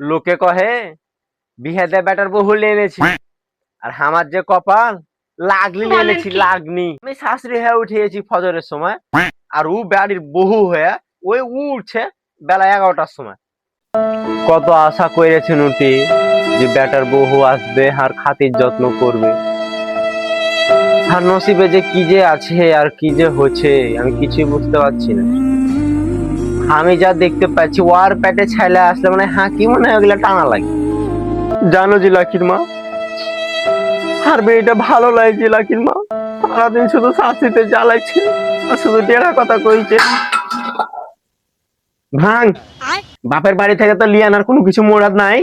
লোকে কহে বিহে দে বেটার বহু এনেছি, আর আমার যে কপাল লাগলি এনেছি লাগনি। আমি শাশুড়ি হয়ে উঠিয়েছি ফজরের সময়, আর ও বাড়ির বহু হয়ে ওই উঠছে বেলা 11টার সময়। কত আশা করেছেন উঠি যে বেটার বহু আসবে আর খাতির যত্ন করবে, আর নসিবে যে কি যে আছে আর কি যে হচ্ছে আমি কিছুই বুঝতে পারছি না। আমি যা দেখতে পাচ্ছি ওর পেটে ছাইলে আসলে মানে হাঁকি মনে হয় ওগুলা টানা লাগে। জানো জি লাকির মা, আর মেয়েটা ভালো লাগছে লাকির মা, সারাদিন শুধু শাস্তিতে জ্বালাইছে আর শুধু ডেরা কথা কইছে। ভাঙ বাপের বাড়ি থেকে তো লিয়ানার কোনো কিছু মোরাদ নাই,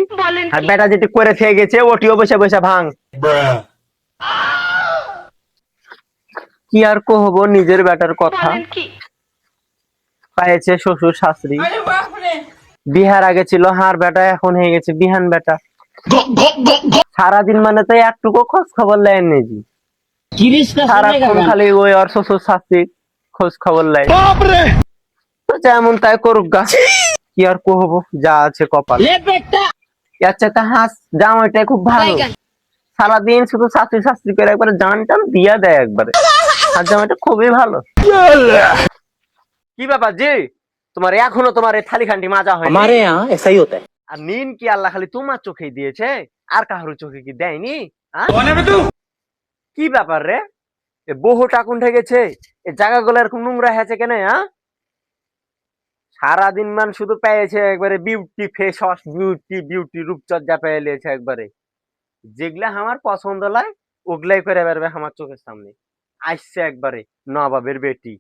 আর বেটা যেটি করে থেকে গেছে ওটিও বসে বসে ভাঙ। কি আর কহবো নিজের বেটার কথা, পাইছে শ্বশুর শাশুড়ি। বিহার আগে ছিল হার বেটা, এখন হয়ে গেছে বিহান বেটা। সারাদিন মানে তো একটুকু খোঁজ খবর লেন নেই, সারাক্ষণ খালি ওই আর শ্বশুর শাশুড়ির খোঁজ খবর লাই। তো যেমন তাই করুক গা, কি আর কহবো যা আছে কপাল। আচ্ছা তা হাস জামাইটাই খুব ভালো, সারাদিন শুধু শাশুড়ি শাশুড়ি করে একবারে জান টান দিয়া দেয় একবারে, আর জামাইটা খুবই ভালো। কি ব্যাপার জি, তোমার এখনো তোমার এই থালি খান্ডি মাজা হয়? हमारे यहाँ ऐसा ही होता है। আর নিন কি আল্লাহ খালি তোমার চোখে দিয়েছে, আর কাহার চোখে কি দেয়নি? কি ব্যাপার রে, বহু টাকুন গেছে এই জায়গাগুলো এরকম নোংরা হয়েছে কেন? সারাদিন মান শুধু পেয়েছে একবারে beauty face wash, beauty beauty রূপচর্চা পেয়ে লিয়েছে একবারে। যেগুলা আমার পছন্দ লাগে ওগুলাই করে বেরবে আমার চোখের সামনে। আসছে একবারে নবাবের বেটি।